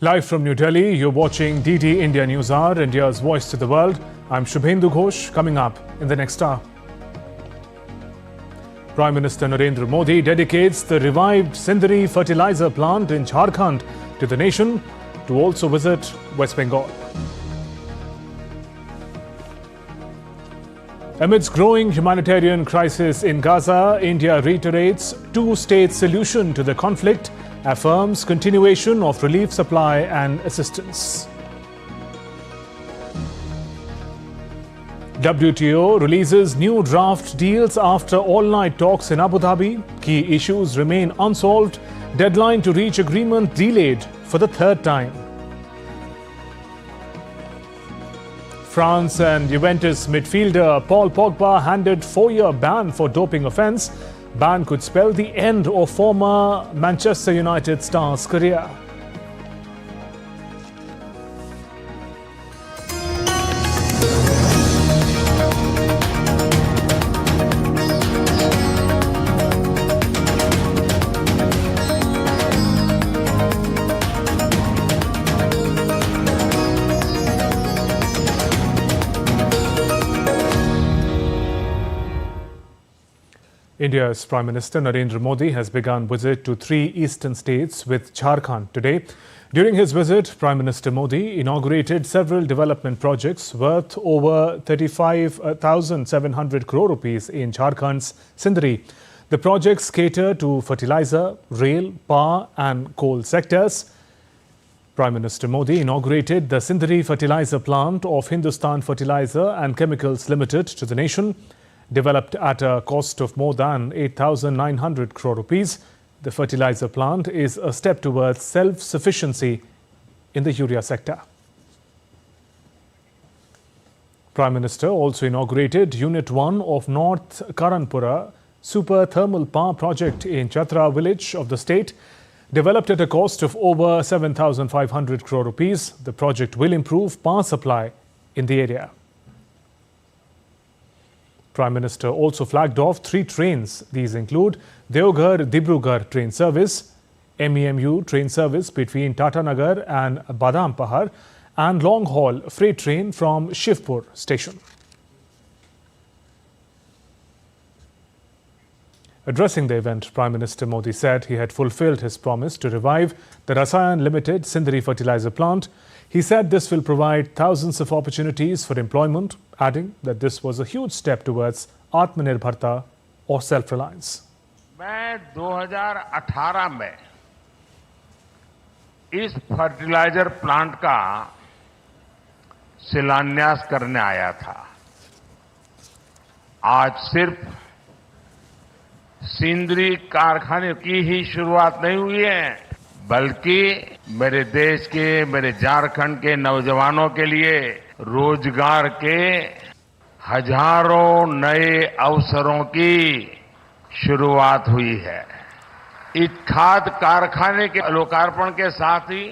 Live from New Delhi, you're watching DD India News Hour, India's voice to the world. I'm Shubhendu Ghosh. Coming up in the next hour, Prime Minister Narendra Modi dedicates the revived Sindri fertilizer plant in Jharkhand to the nation, to also visit West Bengal. Amidst growing humanitarian crisis in Gaza, India reiterates two-state solution to the conflict, affirms continuation of relief supply and assistance. WTO releases new draft deals after all-night talks in Abu Dhabi. Key issues remain unsolved. Deadline to reach agreement delayed for the third time. France and Juventus midfielder Paul Pogba handed 4-year ban for doping offence. Ban could spell the end of former Manchester United star's career. India's Prime Minister Narendra Modi has begun visit to 3 eastern states with Jharkhand today. During his visit, Prime Minister Modi inaugurated several development projects worth over 35,700 crore rupees in Jharkhand's Sindri. The projects cater to fertilizer, rail, power and coal sectors. Prime Minister Modi inaugurated the Sindri fertilizer plant of Hindustan Fertilizer and Chemicals Limited to the nation. Developed at a cost of more than 8,900 crore rupees, the fertilizer plant is a step towards self-sufficiency in the urea sector. Prime Minister also inaugurated Unit 1 of North Karanpura Super Thermal Power Project in Chatra village of the state. Developed at a cost of over 7,500 crore rupees, the project will improve power supply in the area. Prime Minister also flagged off 3 trains. These include Deoghar-Dibrugarh train service, MEMU train service between Tatanagar and Badampahar, and long-haul freight train from Shivpur station. Addressing the event, Prime Minister Modi said he had fulfilled his promise to revive the Rasayan Limited Sindri fertilizer plant. He said this will provide thousands of opportunities for employment, adding that this was a huge step towards Atmanirbharta or self-reliance. मैं 2018 में इस fertiliser plant का शिलान्यास करने आया था। आज सिर्फ सिंदरी कारखाने की ही शुरुआत नहीं हुई है, बल्कि मेरे देश के, मेरे झारखंड के नौजवानों के लिए रोजगार के हजारों नए अवसरों की शुरुआत हुई है। इस खाद कारखाने के लोकार्पण के साथ ही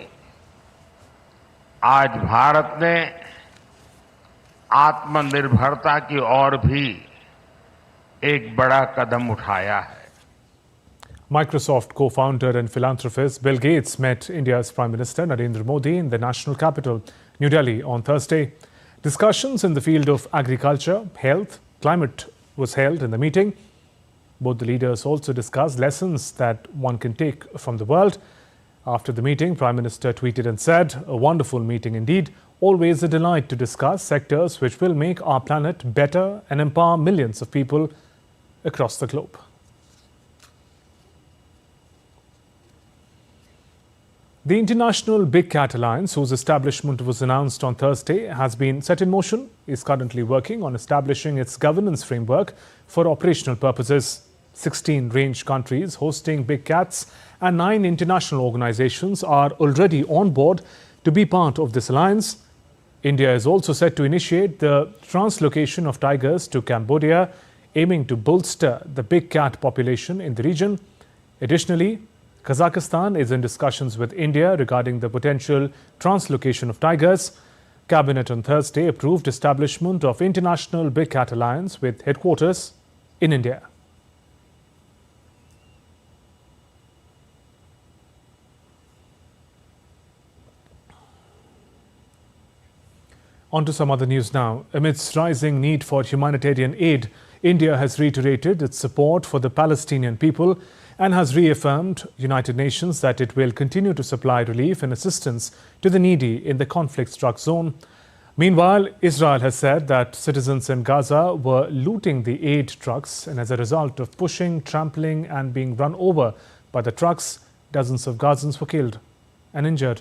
आज भारत ने आत्मनिर्भरता की ओर भी एक बड़ा कदम उठाया है। Microsoft co-founder and philanthropist Bill Gates met India's Prime Minister Narendra Modi in the national capital, New Delhi, on Thursday. Discussions in the field of agriculture, health, climate was held in the meeting. Both the leaders also discussed lessons that one can take from the world. After the meeting, Prime Minister tweeted and said, "A wonderful meeting indeed. Always a delight to discuss sectors which will make our planet better and empower millions of people across the globe." The International Big Cat Alliance, whose establishment was announced on Thursday, has been set in motion, is currently working on establishing its governance framework for operational purposes. 16 range countries hosting big cats and 9 international organizations are already on board to be part of this alliance. India is also set to initiate the translocation of tigers to Cambodia, aiming to bolster the big cat population in the region. Additionally, Kazakhstan is in discussions with India regarding the potential translocation of tigers. Cabinet on Thursday approved establishment of International Big Cat Alliance with headquarters in India. On to some other news now. Amidst rising need for humanitarian aid, India has reiterated its support for the Palestinian people and has reaffirmed United Nations that it will continue to supply relief and assistance to the needy in the conflict-struck zone. Meanwhile, Israel has said that citizens in Gaza were looting the aid trucks, and as a result of pushing, trampling and being run over by the trucks, dozens of Gazans were killed and injured.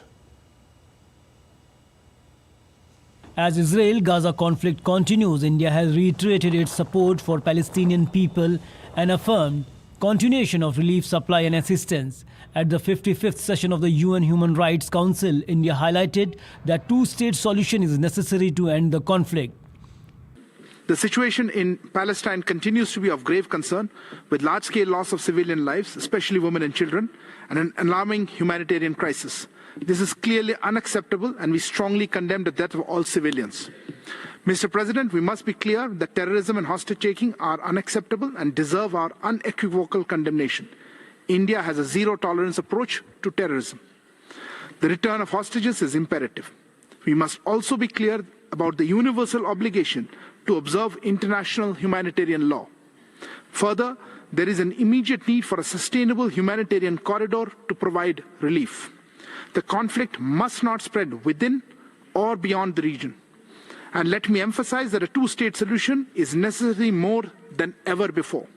As Israel-Gaza conflict continues, India has reiterated its support for Palestinian people and affirmed continuation of relief supply and assistance. At the 55th session of the UN Human Rights Council, India highlighted that two-state solution is necessary to end the conflict. The situation in Palestine continues to be of grave concern, with large-scale loss of civilian lives, especially women and children, and an alarming humanitarian crisis. This is clearly unacceptable, and we strongly condemn the death of all civilians. Mr. President, we must be clear that terrorism and hostage-taking are unacceptable and deserve our unequivocal condemnation. India has a zero-tolerance approach to terrorism. The return of hostages is imperative. We must also be clear about the universal obligation to observe international humanitarian law. Further, there is an immediate need for a sustainable humanitarian corridor to provide relief. The conflict must not spread within or beyond the region. And let me emphasize that a two-state solution is necessary more than ever before.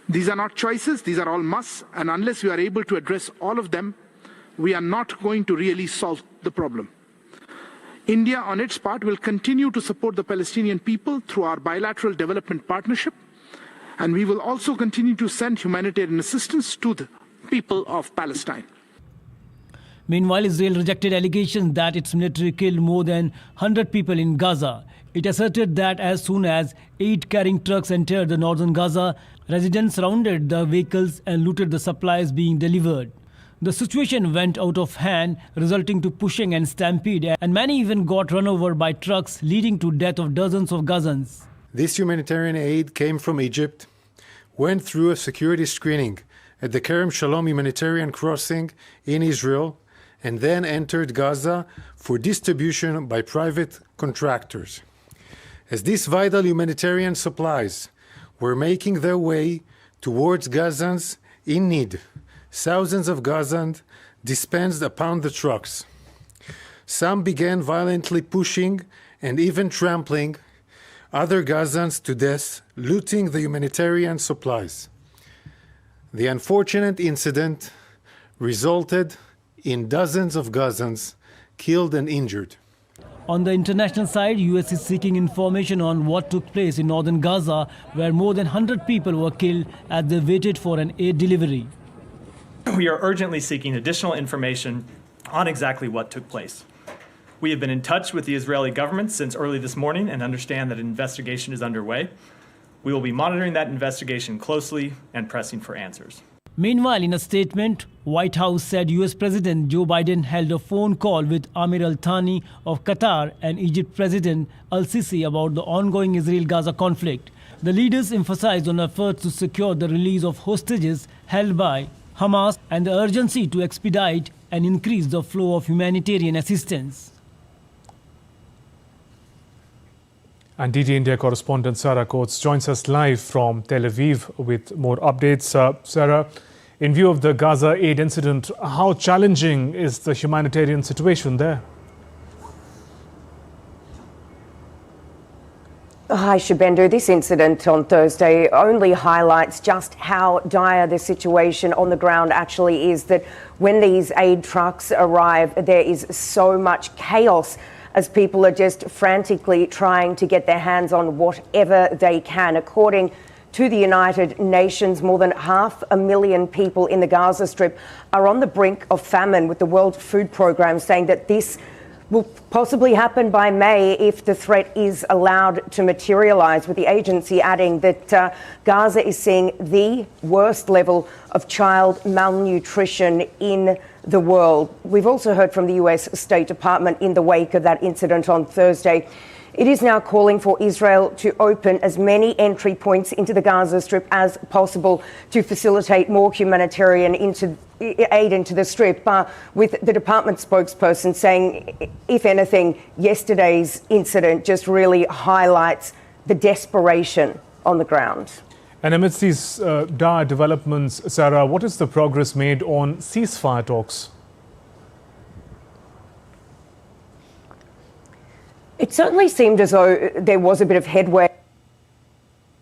These are not choices, these are all musts, and unless we are able to address all of them, we are not going to really solve the problem. India, on its part, will continue to support the Palestinian people through our bilateral development partnership, and we will also continue to send humanitarian assistance to the people of Palestine. Meanwhile, Israel rejected allegations that its military killed more than 100 people in Gaza. It asserted that as soon as 8 carrying trucks entered the northern Gaza, residents surrounded the vehicles and looted the supplies being delivered. The situation went out of hand, resulting to pushing and stampede, and many even got run over by trucks, leading to death of dozens of Gazans. This humanitarian aid came from Egypt, went through a security screening at the Kerem Shalom humanitarian crossing in Israel, and then entered Gaza for distribution by private contractors. As these vital humanitarian supplies were making their way towards Gazans in need, thousands of Gazans dispensed upon the trucks. Some began violently pushing and even trampling other Gazans to death, looting the humanitarian supplies. The unfortunate incident resulted in dozens of Gazans killed and injured. On the international side, US is seeking information on what took place in northern Gaza, where more than 100 people were killed as they waited for an aid delivery. We are urgently seeking additional information on exactly what took place. We have been in touch with the Israeli government since early this morning and understand that an investigation is underway. We will be monitoring that investigation closely and pressing for answers. Meanwhile, in a statement, White House said US President Joe Biden held a phone call with Amir al-Thani of Qatar and Egypt President al-Sisi about the ongoing Israel-Gaza conflict. The leaders emphasized on efforts to secure the release of hostages held by Hamas and the urgency to expedite and increase the flow of humanitarian assistance. And DD India correspondent Sara Coots joins us live from Tel Aviv with more updates. Sara, in view of the Gaza aid incident, how challenging is the humanitarian situation there? Hi, Shubhendu. This incident on Thursday only highlights just how dire the situation on the ground actually is, that when these aid trucks arrive, there is so much chaos as people are just frantically trying to get their hands on whatever they can. According to the United Nations, more than 500,000 people in the Gaza Strip are on the brink of famine, with the World Food Programme saying that this will possibly happen by May if the threat is allowed to materialise, with the agency adding that Gaza is seeing the worst level of child malnutrition in the world. We've also heard from the US State Department in the wake of that incident on Thursday. it is now calling for Israel to open as many entry points into the Gaza Strip as possible to facilitate more humanitarian aid into the Strip, with the department spokesperson saying, if anything, yesterday's incident just really highlights the desperation on the ground. And amidst these dire developments, Sarah, what is the progress made on ceasefire talks? It certainly seemed as though there was a bit of headway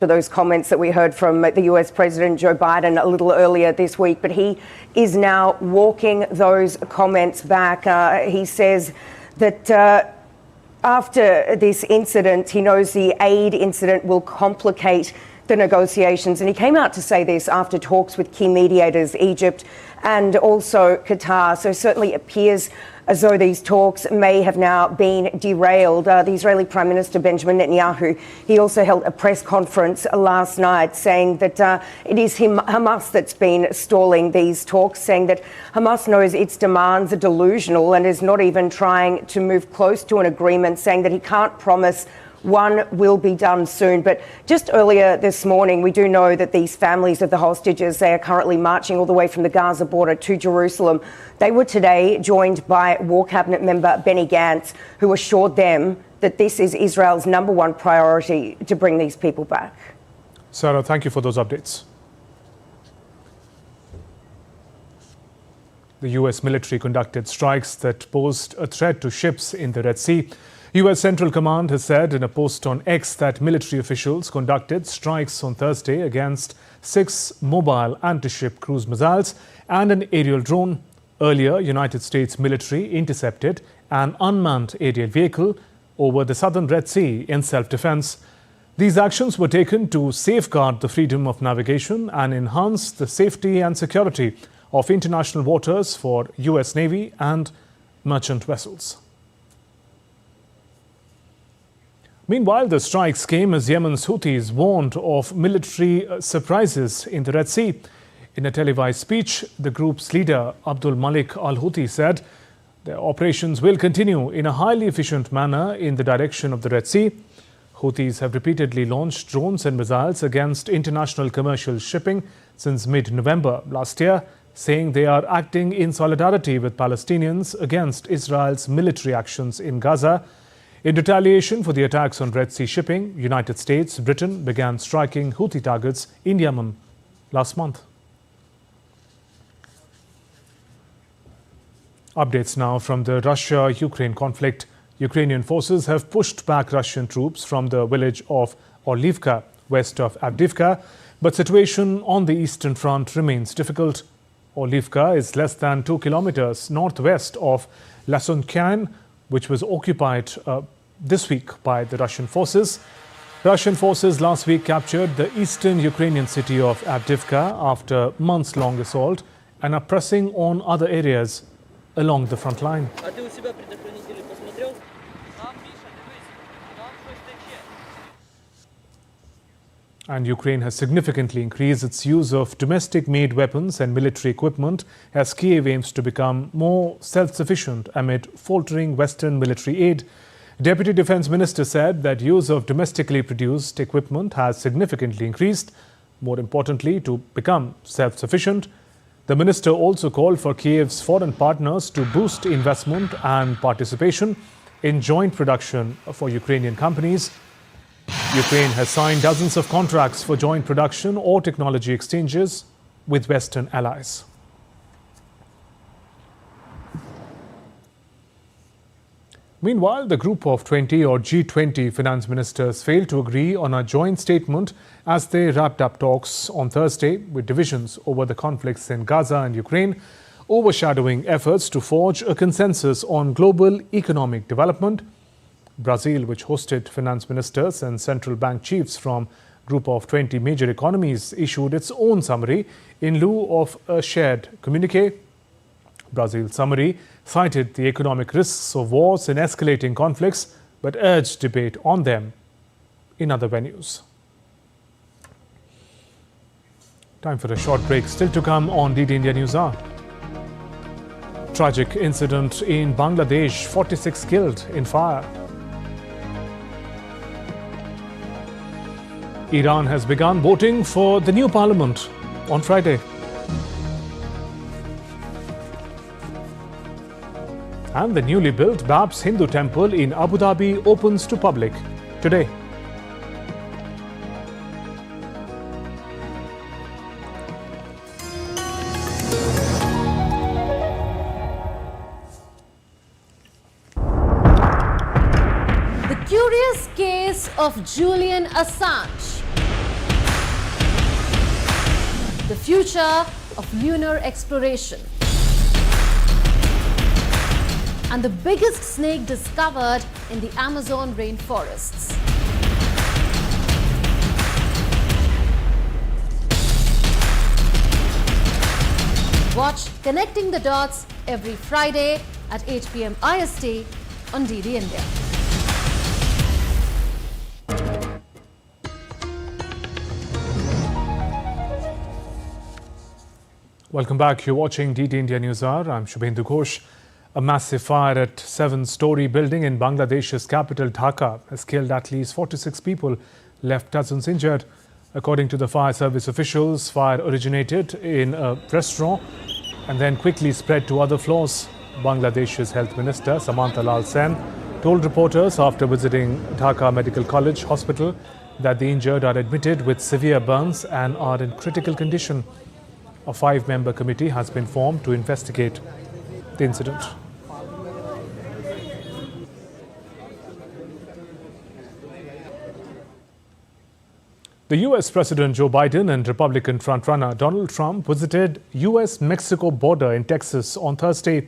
to those comments that we heard from the US President Joe Biden a little earlier this week, but he is now walking those comments back. He says that after this incident, he knows the aid incident will complicate the negotiations, and he came out to say this after talks with key mediators, Egypt and also Qatar. So certainly appears as though these talks may have now been derailed. The Israeli Prime Minister Benjamin Netanyahu, he also held a press conference last night saying that it is Hamas that's been stalling these talks, saying that Hamas knows its demands are delusional and is not even trying to move close to an agreement, saying that he can't promise one will be done soon. But just earlier this morning, we do know that these families of the hostages, they are currently marching all the way from the Gaza border to Jerusalem. They were today joined by War Cabinet member Benny Gantz, who assured them that this is Israel's #1 priority to bring these people back. Sarah, thank you for those updates. The US military conducted strikes that posed a threat to ships in the Red Sea. US Central Command has said in a post on X that military officials conducted strikes on Thursday against 6 mobile anti-ship cruise missiles and an aerial drone. Earlier, United States military intercepted an unmanned aerial vehicle over the southern Red Sea in self-defense. These actions were taken to safeguard the freedom of navigation and enhance the safety and security of international waters for US Navy and merchant vessels. Meanwhile, the strikes came as Yemen's Houthis warned of military surprises in the Red Sea. In a televised speech, the group's leader, Abdul Malik al-Houthi, said their operations will continue in a highly efficient manner in the direction of the Red Sea. Houthis have repeatedly launched drones and missiles against international commercial shipping since mid-November last year, saying they are acting in solidarity with Palestinians against Israel's military actions in Gaza. In retaliation for the attacks on Red Sea shipping, United States, Britain began striking Houthi targets in Yemen last month. Updates now from the Russia-Ukraine conflict. Ukrainian forces have pushed back Russian troops from the village of Orlivka, west of Avdiivka, but situation on the eastern front remains difficult. Orlivka is less than 2 kilometers northwest of Lysychansk, which was occupied this week by the Russian forces. Russian forces last week captured the eastern Ukrainian city of Avdiivka after months-long assault and are pressing on other areas along the front line. And Ukraine has significantly increased its use of domestic-made weapons and military equipment as Kiev aims to become more self-sufficient amid faltering Western military aid. Deputy Defense Minister said that use of domestically produced equipment has significantly increased. More importantly, to become self-sufficient, the minister also called for Kiev's foreign partners to boost investment and participation in joint production for Ukrainian companies. Ukraine has signed dozens of contracts for joint production or technology exchanges with Western allies. Meanwhile, the group of 20 or G20 finance ministers failed to agree on a joint statement as they wrapped up talks on Thursday, with divisions over the conflicts in Gaza and Ukraine overshadowing efforts to forge a consensus on global economic development. Brazil, which hosted finance ministers and central bank chiefs from a group of 20 major economies, issued its own summary in lieu of a shared communiqué. Brazil's summary cited the economic risks of wars and escalating conflicts, but urged debate on them in other venues. Time for a short break. Still to come on DD India News Hour. Tragic incident in Bangladesh, 46 killed in fire. Iran has begun voting for the new parliament on Friday. And the newly built Babs Hindu temple in Abu Dhabi opens to public today. The curious case of Julian Assange. The future of lunar exploration. And the biggest snake discovered in the Amazon rainforests. Watch Connecting the Dots every Friday at 8 p.m. IST on DD India. Welcome back. You're watching DD India News Hour. I'm Shubhendu Ghosh. A massive fire at 7-story building in Bangladesh's capital Dhaka has killed at least 46 people, left dozens injured. According to the fire service officials, fire originated in a restaurant and then quickly spread to other floors. Bangladesh's Health Minister Samantha Lal Sen told reporters after visiting Dhaka Medical College Hospital that the injured are admitted with severe burns and are in critical condition. A 5-member committee has been formed to investigate the incident. The US President Joe Biden and Republican frontrunner Donald Trump visited US-Mexico border in Texas on Thursday.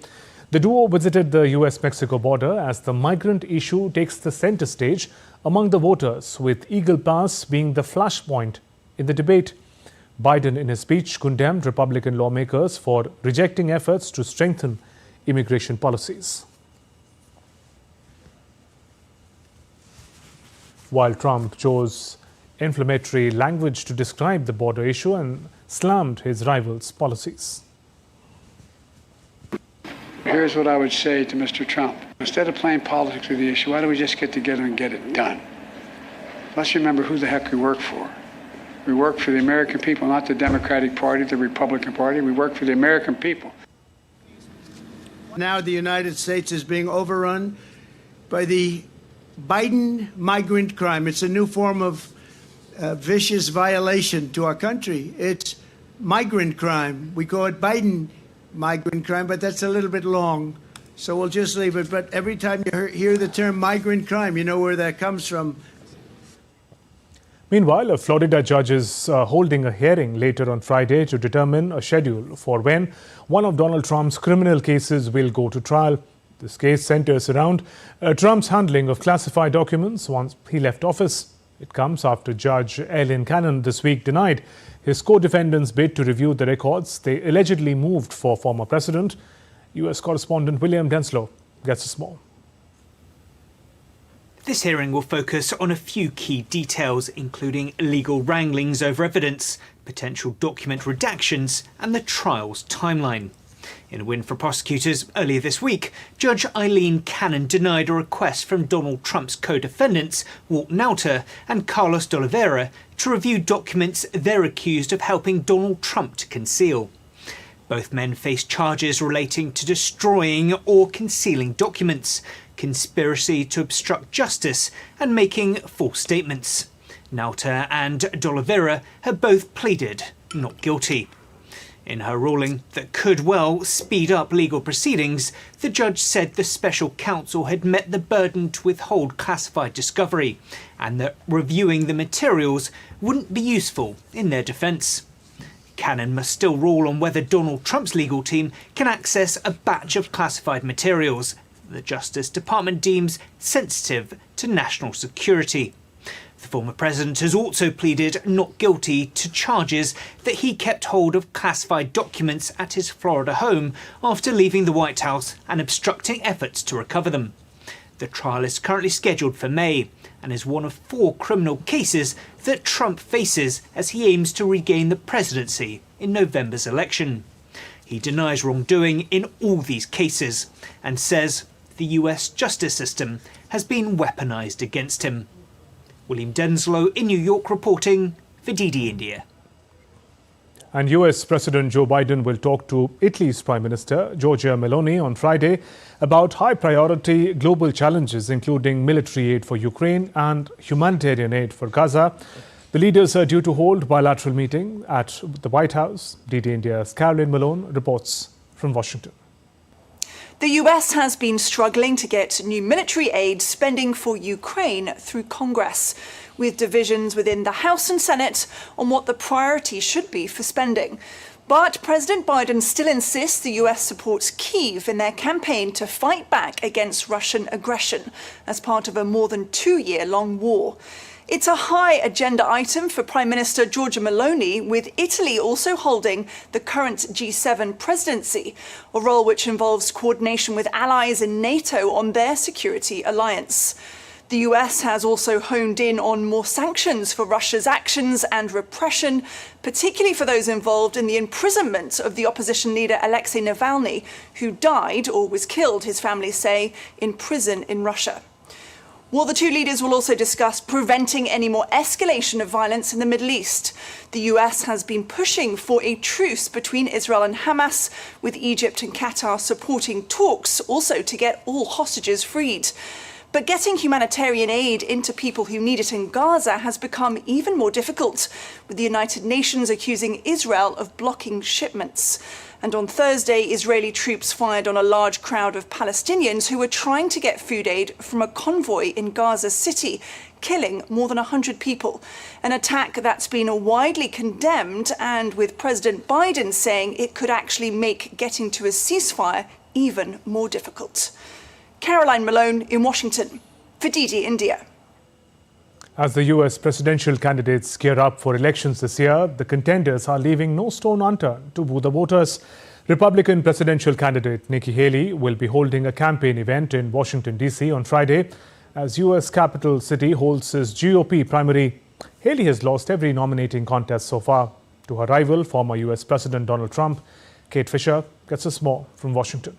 The duo visited the US-Mexico border as the migrant issue takes the center stage among the voters, with Eagle Pass being the flashpoint in the debate. Biden, in his speech, condemned Republican lawmakers for rejecting efforts to strengthen immigration policies. While Trump chose inflammatory language to describe the border issue and slammed his rival's policies. Here's what I would say to Mr. Trump. Instead of playing politics with the issue, why don't we just get together and get it done? Let's remember who the heck we work for. We work for the American people, not the Democratic Party, the Republican Party. We work for the American people. Now the United States is being overrun by the Biden migrant crime. It's a new form of vicious violation to our country. It's migrant crime. We call it Biden migrant crime, but that's a little bit long, so we'll just leave it. But every time you hear the term migrant crime, you know where that comes from. Meanwhile, a Florida judge is holding a hearing later on Friday to determine a schedule for when one of Donald Trump's criminal cases will go to trial. This case centers around Trump's handling of classified documents once he left office. It comes after Judge Ellen Cannon this week denied his co-defendants' bid to review the records they allegedly moved for former president. US correspondent William Denslow gets us more. This hearing will focus on a few key details, including legal wranglings over evidence, potential document redactions, and the trial's timeline. In a win for prosecutors earlier this week, Judge Eileen Cannon denied a request from Donald Trump's co-defendants, Walt Nauta and Carlos de Oliveira, to review documents they're accused of helping Donald Trump to conceal. Both men face charges relating to destroying or concealing documents, conspiracy to obstruct justice, and making false statements. Nauta and de Oliveira have both pleaded not guilty. In her ruling that could well speed up legal proceedings, the judge said the special counsel had met the burden to withhold classified discovery and that reviewing the materials wouldn't be useful in their defence. Cannon must still rule on whether Donald Trump's legal team can access a batch of classified materials the Justice Department deems sensitive to national security. The former president has also pleaded not guilty to charges that he kept hold of classified documents at his Florida home after leaving the White House and obstructing efforts to recover them. The trial is currently scheduled for May and is one of 4 criminal cases that Trump faces as he aims to regain the presidency in November's election. He denies wrongdoing in all these cases and says the US justice system has been weaponized against him. William Denslow in New York reporting for DD India. And US President Joe Biden will talk to Italy's Prime Minister Giorgia Meloni on Friday about high-priority global challenges, including military aid for Ukraine and humanitarian aid for Gaza. The leaders are due to hold bilateral meeting at the White House. DD India's Caroline Malone reports from Washington. The US has been struggling to get new military aid spending for Ukraine through Congress, with divisions within the House and Senate on what the priority should be for spending. But President Biden still insists the US supports Kyiv in their campaign to fight back against Russian aggression as part of a more than 2-year-long war. It's a high agenda item for Prime Minister Giorgia Meloni, with Italy also holding the current G7 presidency, a role which involves coordination with allies in NATO on their security alliance. The US has also honed in on more sanctions for Russia's actions and repression, particularly for those involved in the imprisonment of the opposition leader Alexei Navalny, who died or was killed, his family say, in prison in Russia. Well, the two leaders will also discuss preventing any more escalation of violence in the Middle East. The US has been pushing for a truce between Israel and Hamas, with Egypt and Qatar supporting talks also to get all hostages freed. But getting humanitarian aid into people who need it in Gaza has become even more difficult, with the United Nations accusing Israel of blocking shipments. And on Thursday, Israeli troops fired on a large crowd of Palestinians who were trying to get food aid from a convoy in Gaza City, killing more than 100 people. An attack that's been widely condemned, and with President Biden saying it could actually make getting to a ceasefire even more difficult. Caroline Malone in Washington for DD India. As the US presidential candidates gear up for elections this year, the contenders are leaving no stone unturned to woo the voters. Republican presidential candidate Nikki Haley will be holding a campaign event in Washington, D.C. on Friday as US capital city holds its GOP primary. Haley has lost every nominating contest so far to her rival, former US President Donald Trump. Kate Fisher gets us more from Washington.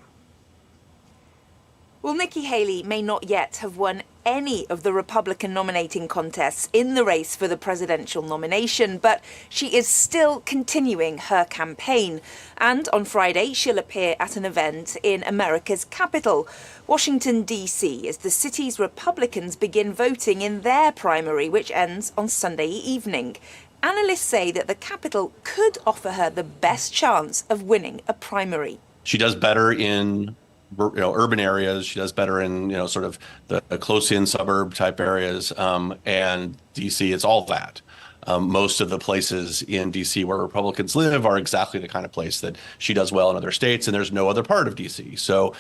Well, Nikki Haley may not yet have won any of the Republican nominating contests in the race for the presidential nomination, but she is still continuing her campaign. And on Friday, she'll appear at an event in America's capital, Washington, D.C., as the city's Republicans begin voting in their primary, which ends on Sunday evening. Analysts say that the capital could offer her the best chance of winning a primary. She does better in urban areas. She does better in, sort of the close-in suburb type areas. And DC, it's all that. Most of the places in DC where Republicans live are exactly the kind of place that she does well in other states, and there's no other part of DC. So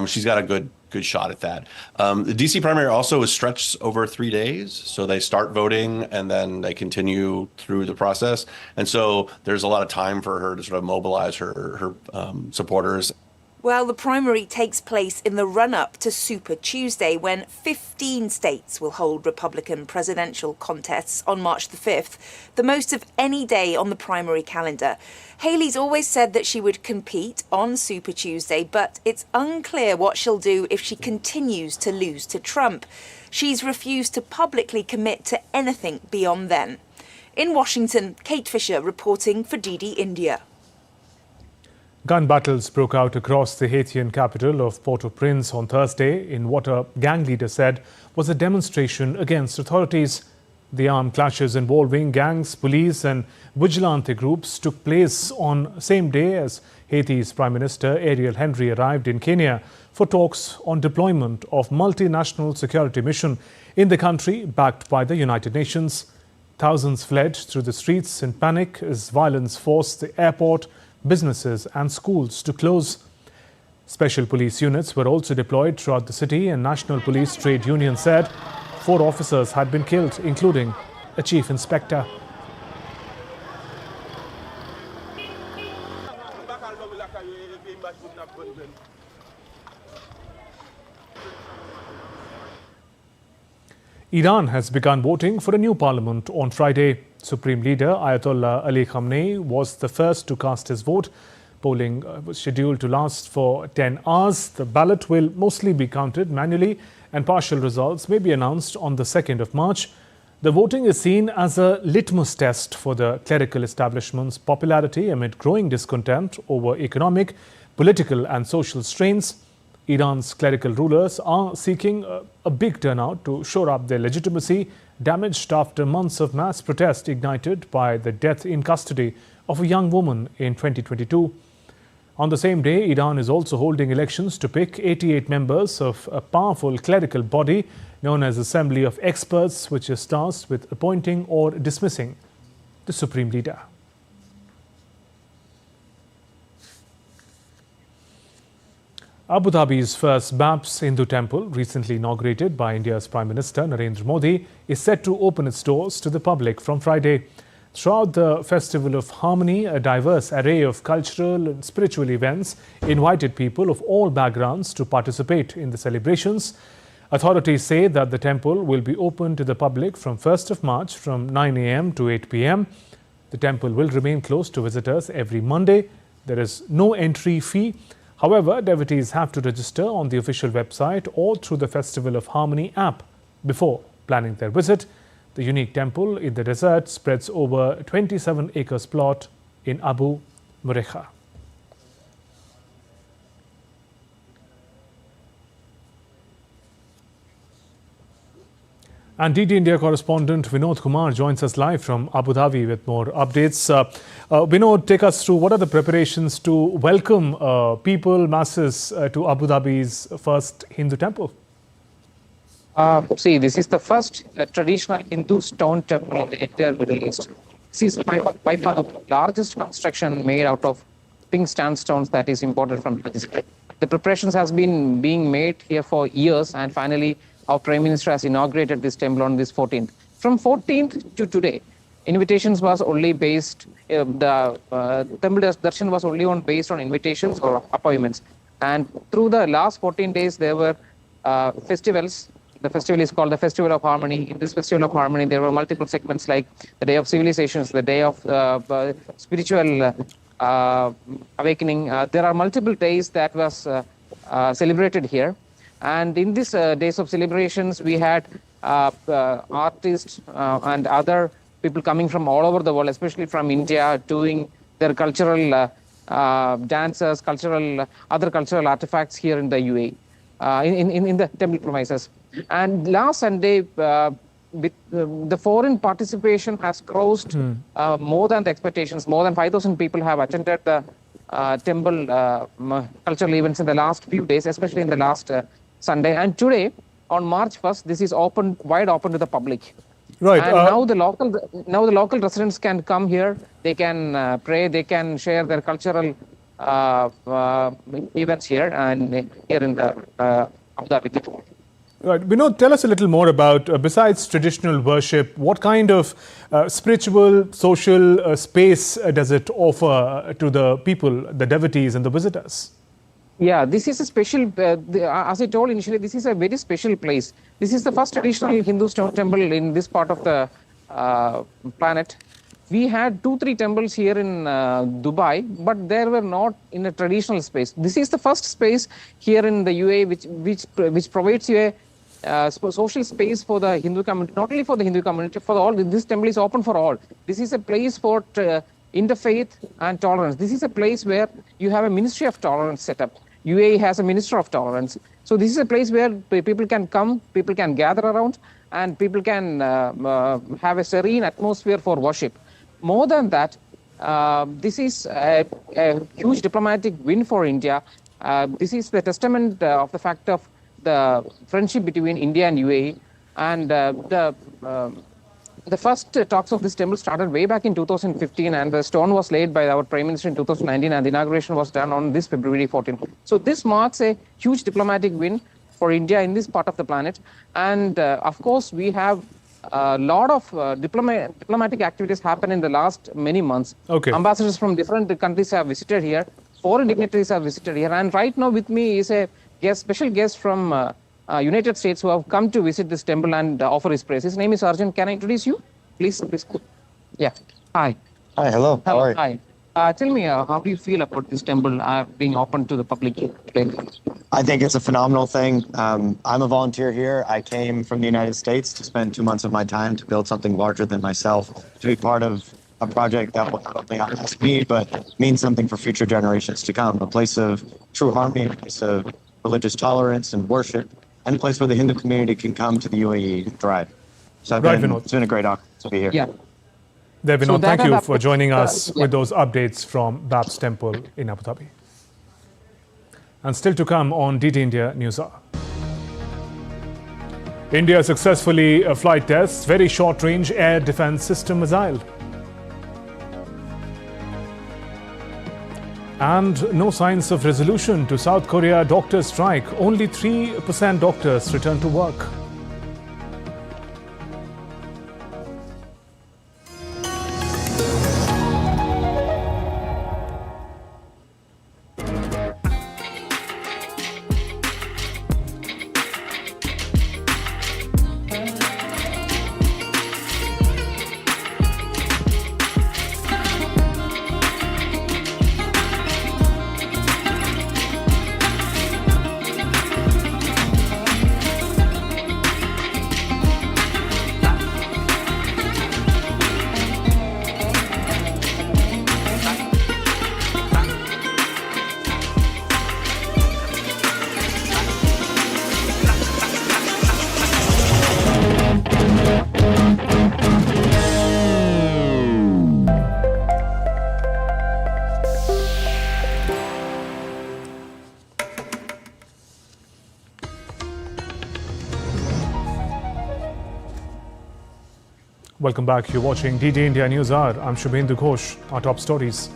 she's got a good shot at that. The DC primary also is stretched over 3 days. So they start voting and then they continue through the process. And so there's a lot of time for her to sort of mobilize her supporters. Well, the primary takes place in the run-up to Super Tuesday, when 15 states will hold Republican presidential contests on March the 5th, the most of any day on the primary calendar. Haley's always said that she would compete on Super Tuesday, but it's unclear what she'll do if she continues to lose to Trump. She's refused to publicly commit to anything beyond then. In Washington, Kate Fisher reporting for DD India. Gun battles broke out across the Haitian capital of Port-au-Prince on Thursday in what a gang leader said was a demonstration against authorities. The armed clashes involving gangs, police and vigilante groups took place on the same day as Haiti's Prime Minister Ariel Henry arrived in Kenya for talks on deployment of multinational security mission in the country backed by the United Nations. Thousands fled through the streets in panic as violence forced the airport, businesses and schools to close. Special police units were also deployed throughout the city, and National Police Trade Union said 4 officers had been killed, including a chief inspector. Iran has begun voting for a new parliament on Friday. Supreme Leader Ayatollah Ali Khamenei was the first to cast his vote. Polling was scheduled to last for 10 hours. The ballot will mostly be counted manually, and partial results may be announced on the 2nd of March. The voting is seen as a litmus test for the clerical establishment's popularity amid growing discontent over economic, political and social strains. Iran's clerical rulers are seeking a big turnout to shore up their legitimacy, damaged after months of mass protest ignited by the death in custody of a young woman in 2022. On the same day, Iran is also holding elections to pick 88 members of a powerful clerical body known as Assembly of Experts, which is tasked with appointing or dismissing the supreme leader. Abu Dhabi's first BAPS Hindu temple, recently inaugurated by India's Prime Minister Narendra Modi, is set to open its doors to the public from Friday. Throughout the Festival of Harmony, a diverse array of cultural and spiritual events invited people of all backgrounds to participate in the celebrations. Authorities say that the temple will be open to the public from 1st of March from 9 a.m. to 8 p.m. The temple will remain closed to visitors every Monday. There is no entry fee. However, devotees have to register on the official website or through the Festival of Harmony app before planning their visit. The unique temple in the desert spreads over 27 acres plot in Abu Murekha. And DD India correspondent Vinod Kumar joins us live from Abu Dhabi with more updates. Vinod, take us through what are the preparations to welcome people, masses to Abu Dhabi's first Hindu temple? See, this is the first traditional Hindu stone temple in the entire Middle East. This is by far the largest construction made out of pink sandstones that is imported from Chhattisgarh. The preparations has been being made here for years, and finally our Prime Minister has inaugurated this temple on this 14th. From 14th to today, invitations was only based, the temple darshan was only based on invitations or appointments. And through the last 14 days, there were festivals. The festival is called the Festival of Harmony. In this Festival of Harmony, there were multiple segments like the Day of Civilizations, the Day of Spiritual Awakening. There are multiple days that was celebrated here. And in these days of celebrations, we had artists and other people coming from all over the world, especially from India, doing their cultural dances, other cultural artifacts here in the UAE, in the temple premises. And last Sunday, the foreign participation has crossed more than the expectations. More than 5,000 people have attended the temple cultural events in the last few days, especially in the last Sunday. And today, on March 1st, this is wide open to the public. Right. And now the local residents can come here. They can pray. They can share their cultural events here and here in the Abu Dhabi. Right. Vinod, tell us a little more about, besides traditional worship, what kind of spiritual, social space does it offer to the people, the devotees and the visitors? Yeah, this is a special, as I told initially, this is a very special place. This is the first traditional Hindu stone temple in this part of the planet. We had 2-3 temples here in Dubai, but they were not in a traditional space. This is the first space here in the UAE which provides you a social space for the Hindu community, not only for the Hindu community, for all. This temple is open for all. This is a place for interfaith and tolerance. This is a place where you have a Ministry of Tolerance set up. UAE has a Minister of Tolerance. So this is a place where people can come, people can gather around, and people can have a serene atmosphere for worship. More than that, this is a huge diplomatic win for India. This is the testament of the fact of the friendship between India and UAE. And the first talks of this temple started way back in 2015, and the stone was laid by our Prime Minister in 2019, and the inauguration was done on this February 14th. So this marks a huge diplomatic win for India in this part of the planet. And of course, we have a lot of diplomatic activities happen in the last many months. Okay. Ambassadors from different countries have visited here. Foreign dignitaries have visited here. And right now with me is a special guest from United States who have come to visit this temple and offer his praise. His name is Arjun. Can I introduce you? Please. Yeah. Hi. Hi. Hello. How are you? Hi. Tell me, how do you feel about this temple being open to the public today? I think it's a phenomenal thing. I'm a volunteer here. I came from the United States to spend 2 months of my time to build something larger than myself, to be part of a project that will not only honor me, but mean something for future generations to come. A place of true harmony, a place of religious tolerance and worship, and a place where the Hindu community can come to the UAE and thrive. So it's been a great honor to be here. Yeah. There, Vinod, thank you for joining us with those updates from Bab's Temple in Abu Dhabi. And still to come on DT India News Hour. India successfully flight tests very short-range air defense system missile. And no signs of resolution to South Korea doctors' strike. Only 3% doctors return to work. Welcome back. You're watching DT India News Hour. I'm Shubhendu Ghosh. Our top stories.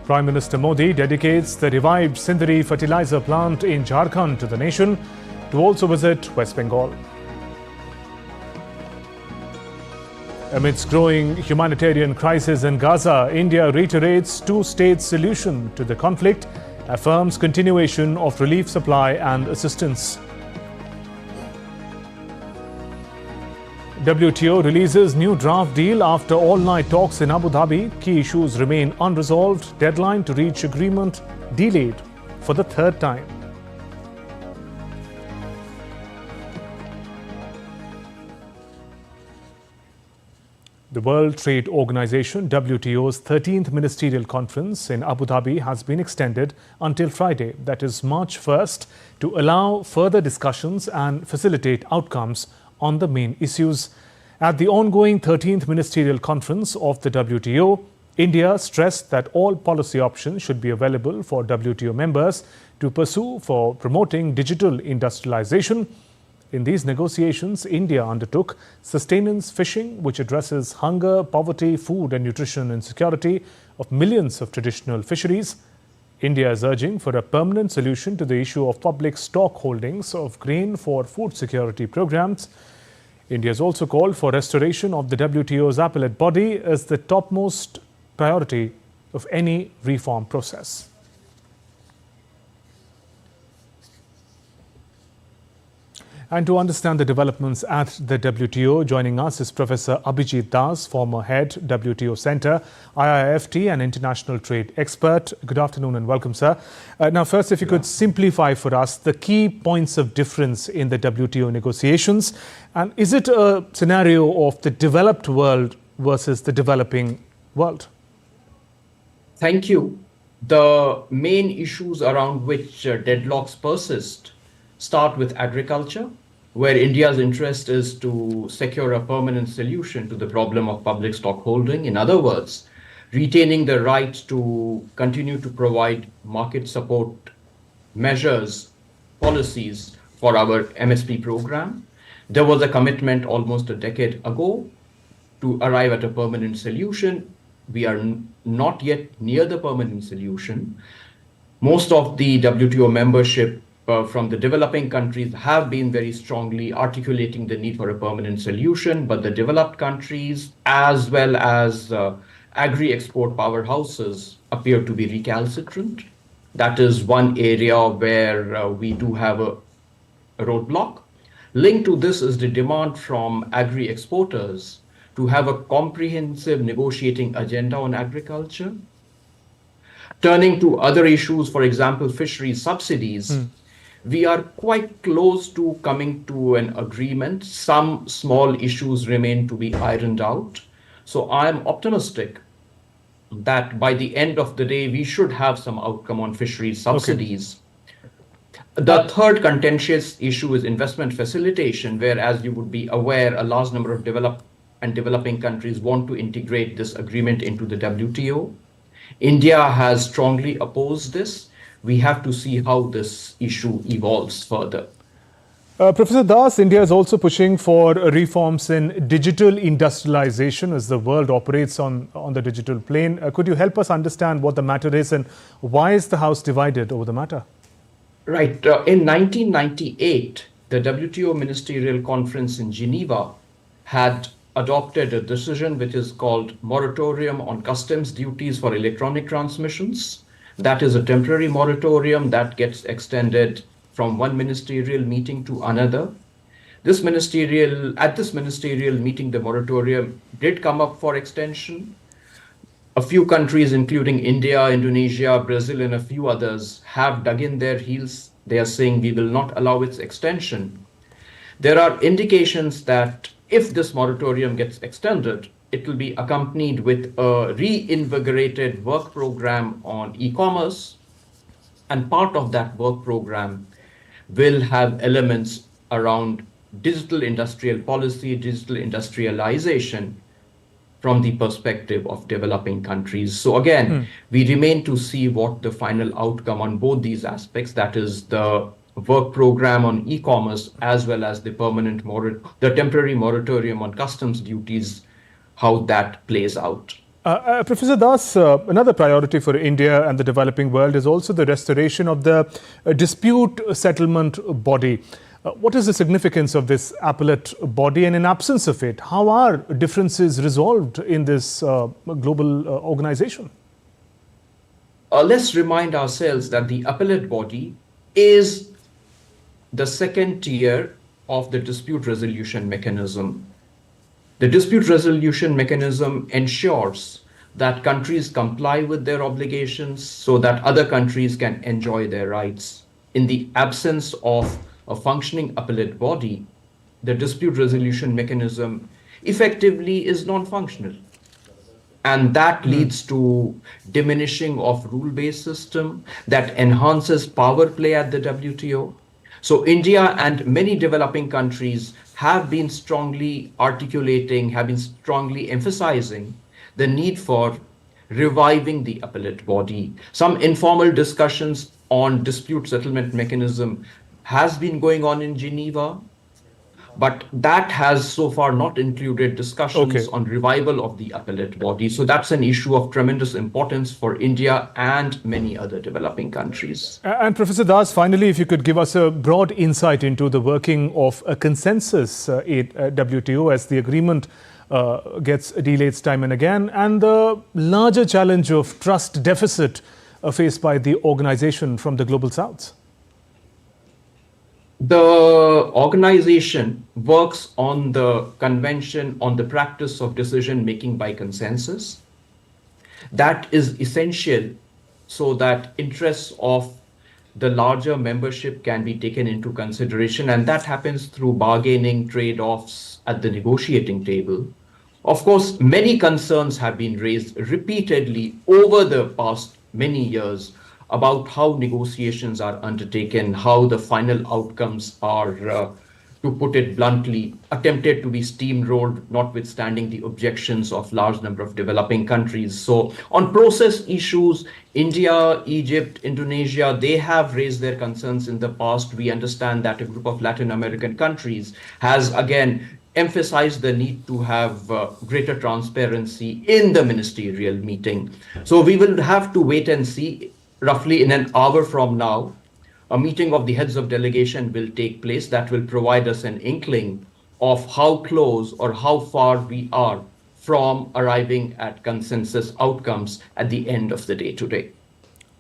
Prime Minister Modi dedicates the revived Sindri fertilizer plant in Jharkhand to the nation, to also visit West Bengal. Amidst growing humanitarian crisis in Gaza, India reiterates two-state solution to the conflict, affirms continuation of relief supply and assistance. WTO releases new draft deal after all-night talks in Abu Dhabi. Key issues remain unresolved. Deadline to reach agreement delayed for the third time. The World Trade Organization, WTO's 13th Ministerial Conference in Abu Dhabi has been extended until Friday, that is March 1st, to allow further discussions and facilitate outcomes on the main issues. At the ongoing 13th Ministerial Conference of the WTO, India stressed that all policy options should be available for WTO members to pursue for promoting digital industrialization. In these negotiations, India undertook sustenance fishing, which addresses hunger, poverty, food and nutrition insecurity of millions of traditional fisheries. India is urging for a permanent solution to the issue of public stock holdings of grain for food security programs. India has also called for restoration of the WTO's appellate body as the topmost priority of any reform process. And to understand the developments at the WTO, joining us is Professor Abijit Das, former head, WTO Centre, IIFT and international trade expert. Good afternoon and welcome, sir. Now, first, if you could simplify for us the key points of difference in the WTO negotiations. And is it a scenario of the developed world versus the developing world? Thank you. The main issues around which deadlocks persist start with agriculture, where India's interest is to secure a permanent solution to the problem of public stock holding. In other words, retaining the right to continue to provide market support measures, policies for our MSP program. There was a commitment almost a decade ago to arrive at a permanent solution. We are not yet near the permanent solution. Most of the WTO membership from the developing countries have been very strongly articulating the need for a permanent solution, but the developed countries as well as agri-export powerhouses appear to be recalcitrant. That is one area where we do have a roadblock. Linked to this is the demand from agri-exporters to have a comprehensive negotiating agenda on agriculture. Turning to other issues, for example, fisheries subsidies, we are quite close to coming to an agreement. Some small issues remain to be ironed out. So I'm optimistic that by the end of the day, we should have some outcome on fisheries subsidies. The third contentious issue is investment facilitation, where, as you would be aware, a large number of developed and developing countries want to integrate this agreement into the WTO. India has strongly opposed this. We have to see how this issue evolves further. Professor Das, India is also pushing for reforms in digital industrialization as the world operates on the digital plane. Could you help us understand what the matter is and why is the House divided over the matter? Right. In 1998, the WTO Ministerial Conference in Geneva had adopted a decision which is called Moratorium on Customs Duties for Electronic Transmissions. That is a temporary moratorium that gets extended from one ministerial meeting to another. At this ministerial meeting, the moratorium did come up for extension. A few countries, including India, Indonesia, Brazil, and a few others, have dug in their heels. They are saying we will not allow its extension. There are indications that if this moratorium gets extended, it will be accompanied with a reinvigorated work program on e-commerce. And part of that work program will have elements around digital industrial policy, digital industrialization from the perspective of developing countries. So again, we remain to see what the final outcome on both these aspects, that is the work program on e-commerce as well as the temporary moratorium on customs duties, how that plays out. Professor Das, another priority for India and the developing world is also the restoration of the dispute settlement body. What is the significance of this appellate body, and in absence of it, how are differences resolved in this global organization? Let's remind ourselves that the appellate body is the second tier of the dispute resolution mechanism. The dispute resolution mechanism ensures that countries comply with their obligations so that other countries can enjoy their rights. In the absence of a functioning appellate body, the dispute resolution mechanism effectively is non-functional. And that leads to diminishing of rule-based system that enhances power play at the WTO. So India and many developing countries have been strongly articulating, have been strongly emphasizing the need for reviving the appellate body. Some informal discussions on dispute settlement mechanism has been going on in Geneva, but that has so far not included discussions on revival of the appellate body. So that's an issue of tremendous importance for India and many other developing countries. And Professor Das, finally, if you could give us a broad insight into the working of a consensus at WTO as the agreement gets delayed time and again, and the larger challenge of trust deficit faced by the organization from the Global South. The organization works on the convention on the practice of decision making by consensus. That is essential so that interests of the larger membership can be taken into consideration, and that happens through bargaining, trade-offs at the negotiating table. Of course, many concerns have been raised repeatedly over the past many years about how negotiations are undertaken, how the final outcomes are, to put it bluntly, attempted to be steamrolled, notwithstanding the objections of large number of developing countries. So on process issues, India, Egypt, Indonesia, they have raised their concerns in the past. We understand that a group of Latin American countries has again emphasized the need to have greater transparency in the ministerial meeting. So we will have to wait and see. Roughly in an hour from now, a meeting of the heads of delegation will take place that will provide us an inkling of how close or how far we are from arriving at consensus outcomes at the end of the day today.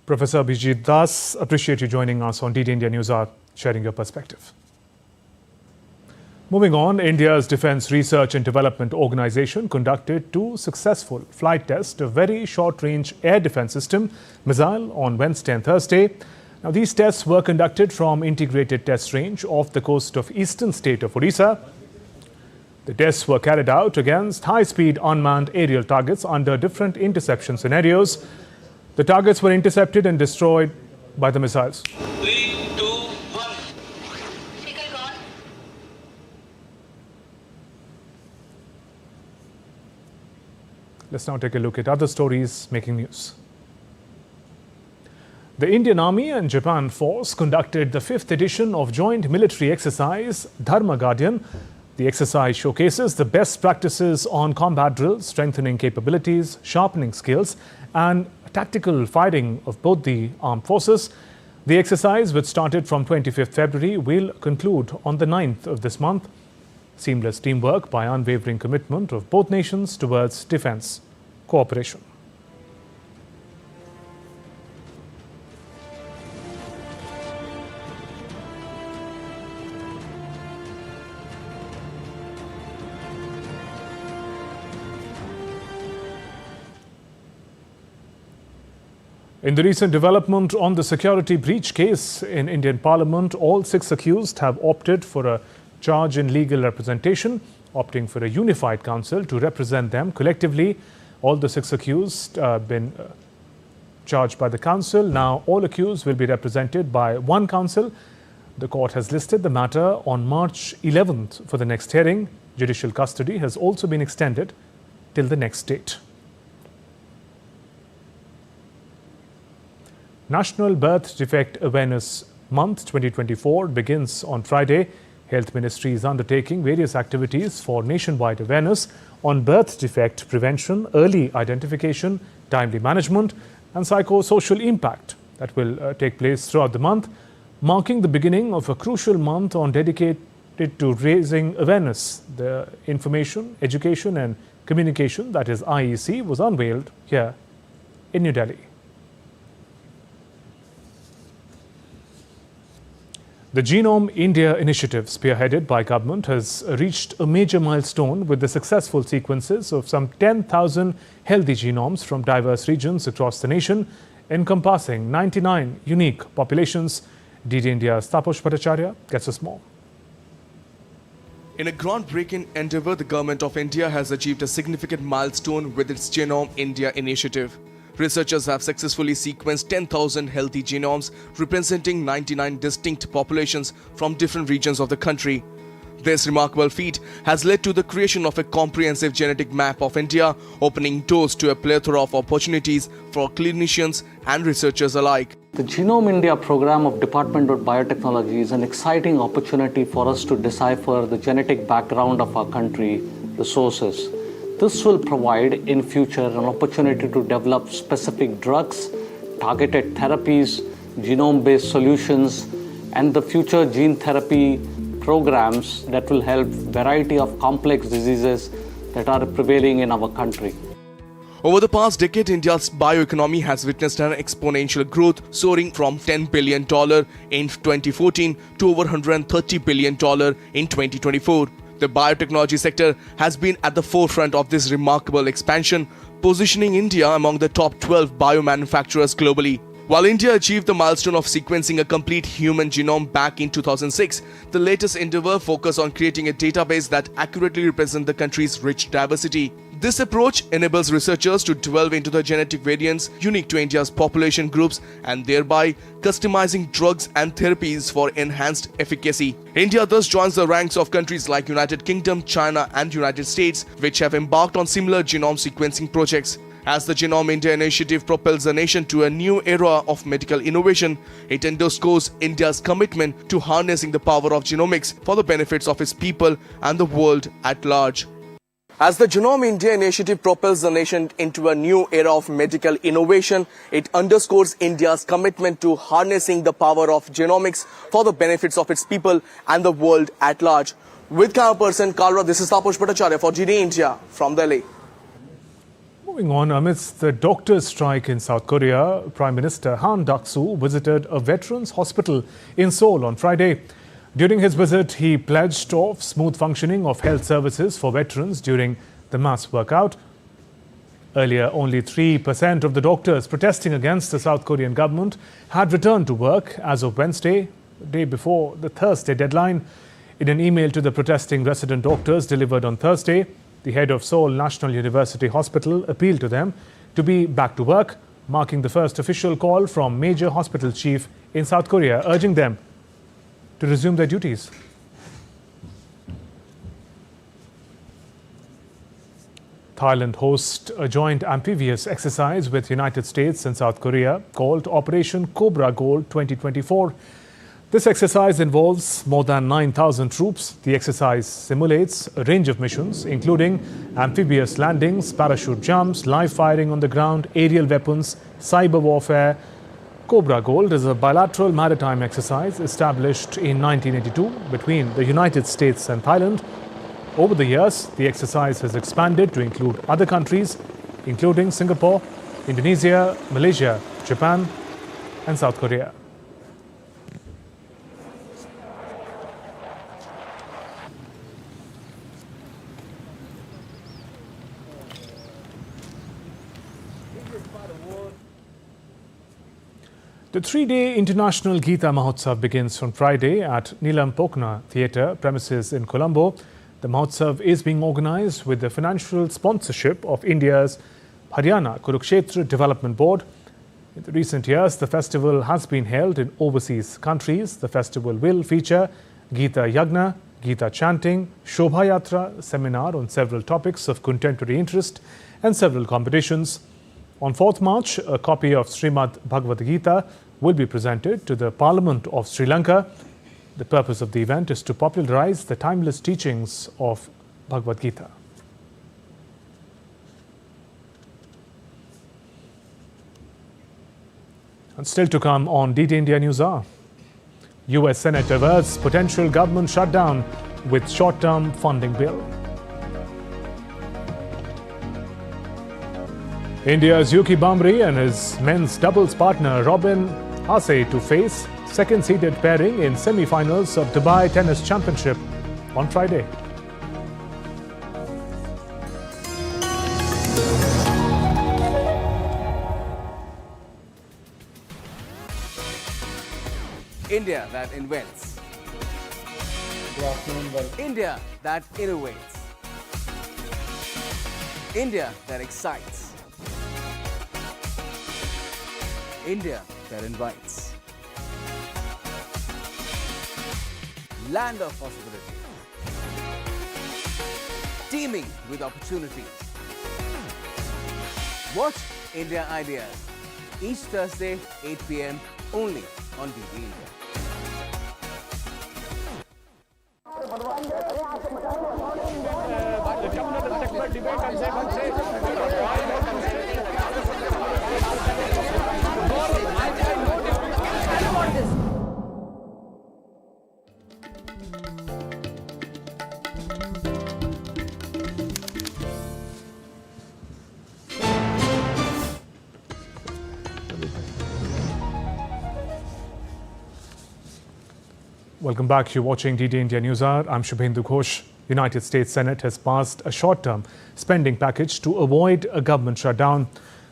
Professor Abijit Das, appreciate you joining us on DD India News Hour, sharing your perspective. Moving on, India's Defence Research and Development Organisation conducted 2 successful flight tests of very short-range air defence system missile on Wednesday and Thursday. Now, these tests were conducted from integrated test range off the coast of eastern state of Odisha. The tests were carried out against high-speed unmanned aerial targets under different interception scenarios. The targets were intercepted and destroyed by the missiles. 3, 2, 1. Let's now take a look at other stories making news. The Indian Army and Japan Force conducted the 5th edition of joint military exercise Dharma Guardian. The exercise showcases the best practices on combat drills, strengthening capabilities, sharpening skills, and tactical fighting of both the armed forces. The exercise, which started from 25th February, will conclude on the 9th of this month. Seamless teamwork by unwavering commitment of both nations towards defence cooperation. In the recent development on the security breach case in Indian Parliament, all 6 accused have opted for a charge in legal representation, opting for a unified counsel to represent them collectively. All the 6 accused have been charged by the counsel. Now, all accused will be represented by one counsel. The court has listed the matter on March 11th for the next hearing. Judicial custody has also been extended till the next date. National Birth Defect Awareness Month 2024 begins on Friday. Health Ministry is undertaking various activities for nationwide awareness on birth defect prevention, early identification, timely management, and psychosocial impact that will take place throughout the month, marking the beginning of a crucial month on dedicated to raising awareness. The Information, Education and Communication, that is IEC, was unveiled here in New Delhi. The Genome India initiative, spearheaded by government, has reached a major milestone with the successful sequences of some 10,000 healthy genomes from diverse regions across the nation, encompassing 99 unique populations. DD India's Taposh Bhattacharya gets us more. In a groundbreaking endeavour, the Government of India has achieved a significant milestone with its Genome India initiative. Researchers have successfully sequenced 10,000 healthy genomes representing 99 distinct populations from different regions of the country. This remarkable feat has led to the creation of a comprehensive genetic map of India, opening doors to a plethora of opportunities for clinicians and researchers alike. The Genome India program of Department of Biotechnology is an exciting opportunity for us to decipher the genetic background of our country, the sources. This will provide in future an opportunity to develop specific drugs, targeted therapies, genome-based solutions, and the future gene therapy programs that will help variety of complex diseases that are prevailing in our country. Over the past decade, India's bioeconomy has witnessed an exponential growth, soaring from $10 billion in 2014 to over $130 billion in 2024. The biotechnology sector has been at the forefront of this remarkable expansion, positioning India among the top 12 biomanufacturers globally. While India achieved the milestone of sequencing a complete human genome back in 2006, the latest endeavor focused on creating a database that accurately represents the country's rich diversity. This approach enables researchers to delve into the genetic variants unique to India's population groups and thereby customizing drugs and therapies for enhanced efficacy. India thus joins the ranks of countries like United Kingdom, China and United States, which have embarked on similar genome sequencing projects. As the Genome India initiative propels the nation to a new era of medical innovation, it underscores India's commitment to harnessing the power of genomics for the benefits of its people and the world at large. As the Genome India initiative propels the nation into a new era of medical innovation, it underscores India's commitment to harnessing the power of genomics for the benefits of its people and the world at large. With camera person Kalra, this is Taposh Bhattacharya for GD India from Delhi. Moving on, amidst the doctors' strike in South Korea, Prime Minister Han Duck-soo visited a veterans hospital in Seoul on Friday. During his visit, he pledged of smooth functioning of health services for veterans during the mass workout. Earlier, only 3% of the doctors protesting against the South Korean government had returned to work as of Wednesday, the day before the Thursday deadline. In an email to the protesting resident doctors delivered on Thursday, the head of Seoul National University Hospital appealed to them to be back to work, marking the first official call from major hospital chief in South Korea, urging them to resume their duties. Thailand hosts a joint amphibious exercise with United States and South Korea called Operation Cobra Gold 2024. This exercise involves more than 9,000 troops. The exercise simulates a range of missions, including amphibious landings, parachute jumps, live firing on the ground, aerial weapons, cyber warfare. Cobra Gold is a bilateral maritime exercise established in 1982 between the United States and Thailand. Over the years, the exercise has expanded to include other countries, including Singapore, Indonesia, Malaysia, Japan, and South Korea. The three-day International Gita Mahotsab begins on Friday at Neelam Pokna Theatre premises in Colombo. The Mahotsab is being organized with the financial sponsorship of India's Haryana Kurukshetra Development Board. In the recent years, the festival has been held in overseas countries. The festival will feature Gita Yagna, Gita chanting, Shobha Yatra, seminar on several topics of contemporary interest, and several competitions. On 4th March, a copy of Srimad Bhagavad Gita will be presented to the Parliament of Sri Lanka. The purpose of the event is to popularize the timeless teachings of Bhagavad Gita. And still to come on DT India News Hour. US Senate averts potential government shutdown with short-term funding bill. India's Yuki Bamri and his men's doubles partner Robin Haase to face second-seeded pairing in semi-finals of Dubai Tennis Championship on Friday. India that invents. India that innovates. India that excites. India that invites. Land of possibility. Teeming with opportunities. Watch India Ideas each Thursday, 8 p.m. only on DT India. Welcome back. You're watching DT India News Hour. I'm Shubhendu Ghosh. United States Senate has passed a short-term spending package to avoid a government shutdown.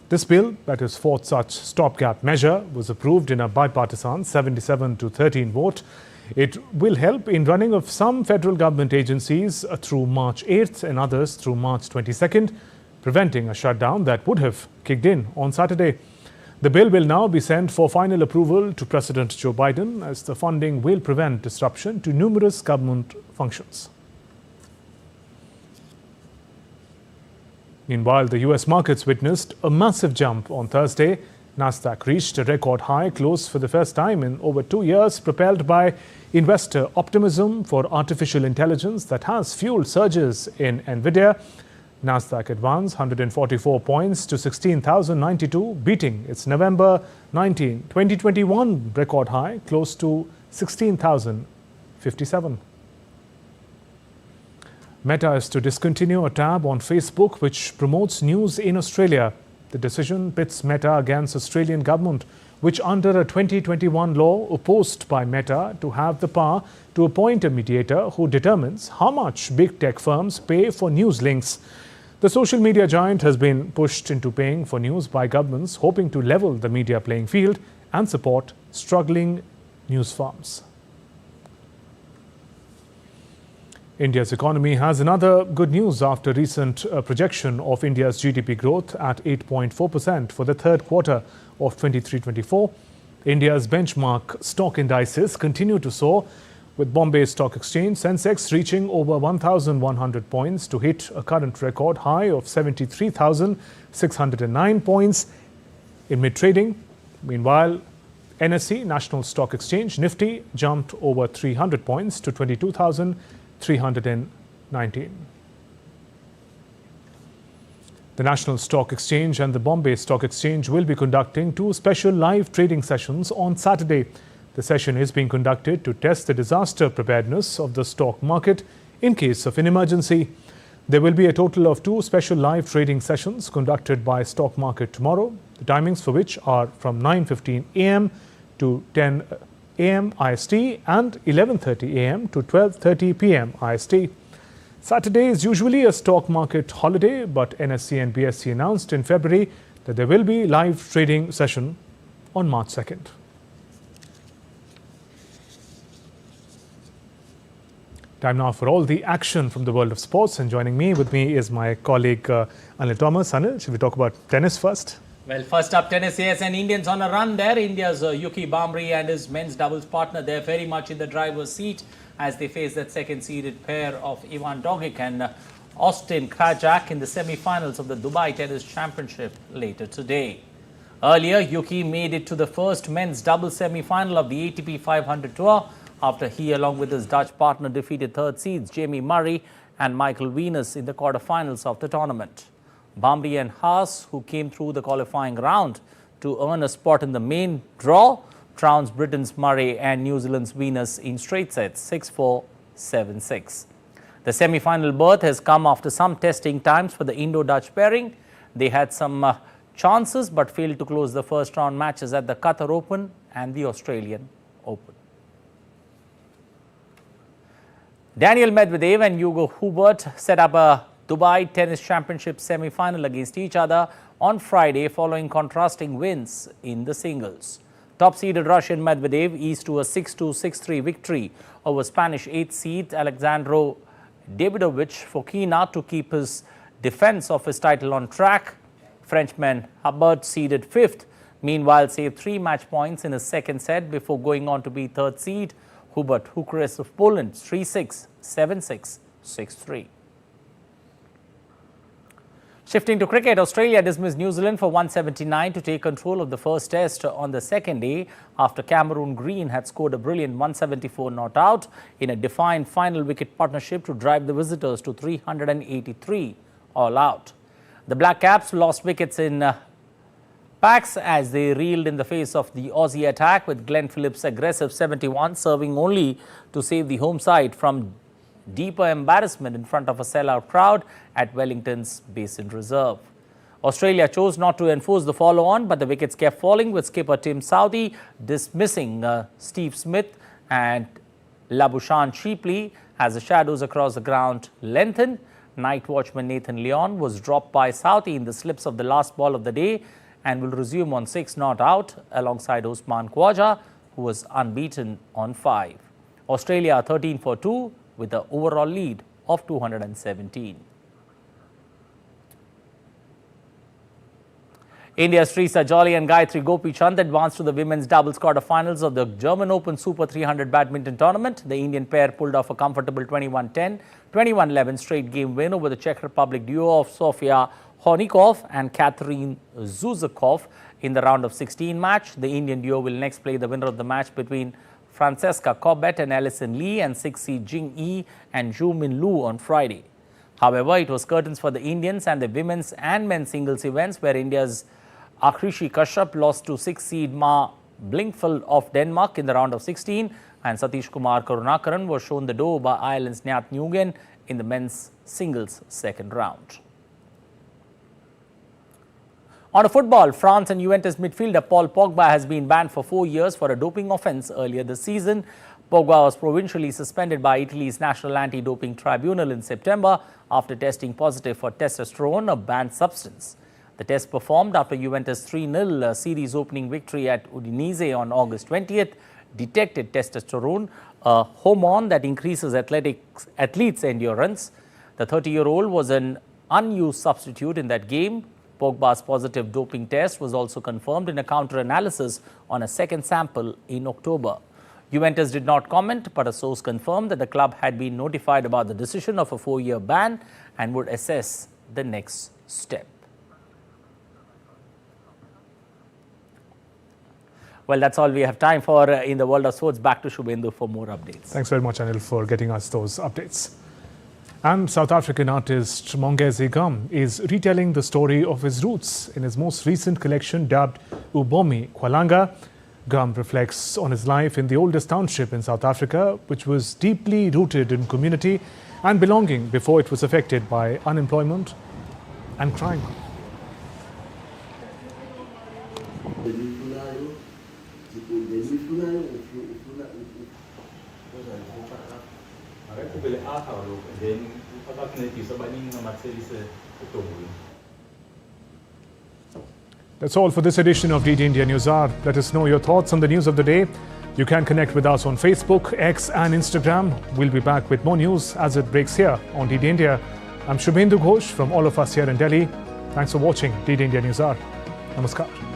This bill, that is fourth such stopgap measure, was approved in a bipartisan 77-13 vote. It will help in running of some federal government agencies through March 8th and others through March 22nd, preventing a shutdown that would have kicked in on Saturday. The bill will now be sent for final approval to President Joe Biden, as the funding will prevent disruption to numerous government functions. Meanwhile, the US markets witnessed a massive jump on Thursday. NASDAQ reached a record high close for the first time in over 2 years, propelled by investor optimism for artificial intelligence that has fueled surges in Nvidia. NASDAQ advanced 144 points to 16,092, beating its November 19, 2021 record high, close to 16,057. Meta is to discontinue a tab on Facebook which promotes news in Australia. The decision pits Meta against Australian government which under a 2021 law opposed by Meta to have the power to appoint a mediator who determines how much big tech firms pay for news links. The social media giant has been pushed into paying for news by governments, hoping to level the media playing field and support struggling news firms. India's economy has another good news after recent projection of India's GDP growth at 8.4% for the third quarter of 23-24. India's benchmark stock indices continue to soar, with Bombay Stock Exchange Sensex reaching over 1,100 points to hit a current record high of 73,609 points in mid-trading. Meanwhile, NSE, National Stock Exchange, Nifty jumped over 300 points to 22,319. The National Stock Exchange and the Bombay Stock Exchange will be conducting two special live trading sessions on Saturday. The session is being conducted to test the disaster preparedness of the stock market in case of an emergency. There will be a total of two special live trading sessions conducted by stock market tomorrow, the timings for which are from 9:15 a.m. to 10 a.m. IST and 11:30 a.m. to 12:30 p.m. IST. Saturday is usually a stock market holiday, but NSE and BSE announced in February that there will be live trading session on March 2nd. Time now for all the action from the world of sports, and joining me is my colleague Anil Thomas. Anil, should we talk about tennis first? Well, first up, tennis, yes, and Indians on a run there. India's Yuki Bhamri and his men's doubles partner, they're very much in the driver's seat as they face that second-seeded pair of Ivan Dogic and Austin Krajak in the semi-finals of the Dubai Tennis Championship later today. Earlier, Yuki made it to the first men's doubles semi-final of the ATP 500 Tour after he, along with his Dutch partner, defeated third seeds Jamie Murray and Michael Venus in the quarterfinals of the tournament. Bhamri and Haas, who came through the qualifying round to earn a spot in the main draw, trounced Britain's Murray and New Zealand's Venus in straight sets 6-4, 7-6. The semi-final berth has come after some testing times for the Indo-Dutch pairing. They had some chances but failed to close the first round matches at the Qatar Open and the Australian Open. Daniel Medvedev and Hugo Hubert set up a Dubai Tennis Championship semi-final against each other on Friday following contrasting wins in the singles. Top-seeded Russian Medvedev eased to a 6-2, 6-3 victory over Spanish 8th seed Alexandro Davidovich Fokina to keep his defense of his title on track. Frenchman Hubert seeded 5th, meanwhile saved 3 match points in his second set before going on to be third seed Hubert Hukres of Poland 3-6, 7-6, 6-3. Shifting to cricket, Australia dismissed New Zealand for 179 to take control of the first test on the second day after Cameron Green had scored a brilliant 174 not out in a defined final wicket partnership to drive the visitors to 383 all out. The Black Caps lost wickets in packs as they reeled in the face of the Aussie attack, with Glenn Phillips' aggressive 71 serving only to save the home side from deeper embarrassment in front of a sellout crowd at Wellington's Basin Reserve. Australia chose not to enforce the follow-on, but the wickets kept falling, with skipper Tim Southee dismissing Steve Smith and Labuschagne cheaply as the shadows across the ground lengthened. Night watchman Nathan Leon was dropped by Southee in the slips of the last ball of the day and will resume on 6 not out alongside Usman Khawaja, who was unbeaten on 5. Australia are 13 for 2 with an overall lead of 217. India's Srisa Jolly and Gayatri Gopichand advanced to the women's doubles quarterfinals of the German Open Super 300 badminton tournament. The Indian pair pulled off a comfortable 21-10, 21-11 straight game win over the Czech Republic duo of Sofia Hornikov and Katharine Zuzakov in the round of 16 match. The Indian duo will next play the winner of the match between Francesca Cobbett and Alison Lee and 6-seed Jing Yi and Zhu Min Lu on Friday. However, it was curtains for the Indians and the women's and men's singles events, where India's Akrishi Kashyap lost to 6-seed Ma Blinkfeld of Denmark in the round of 16, and Satish Kumar Karunakaran was shown the door by Ireland's Nat Nguyen in the men's singles second round. On to football, France and Juventus midfielder Paul Pogba has been banned for 4 years for a doping offence earlier this season. Pogba was provincially suspended by Italy's National Anti-Doping Tribunal in September after testing positive for testosterone, a banned substance. The test performed after Juventus' 3-0 series opening victory at Udinese on August 20th detected testosterone, a hormone that increases athletes' endurance. The 30-year-old was an unused substitute in that game. Pogba's positive doping test was also confirmed in a counter-analysis on a second sample in October. Juventus did not comment, but a source confirmed that the club had been notified about the decision of a 4-year ban and would assess the next step. Well, that's all we have time for in the world of sports. Back to Shubhendu for more updates. Thanks very much, Anil, for getting us those updates. And South African artist Mongezi Gum is retelling the story of his roots in his most recent collection dubbed Ubomi Kwalanga. Gum reflects on his life in the oldest township in South Africa, which was deeply rooted in community and belonging before it was affected by unemployment and crime. That's all for this edition of DD India News Hour. Let us know your thoughts on the news of the day. You can connect with us on Facebook, X and Instagram. We'll be back with more news as it breaks here on DD India. I'm Shubhendu Ghosh from all of us here in Delhi. Thanks for watching DD India News Hour. Namaskar.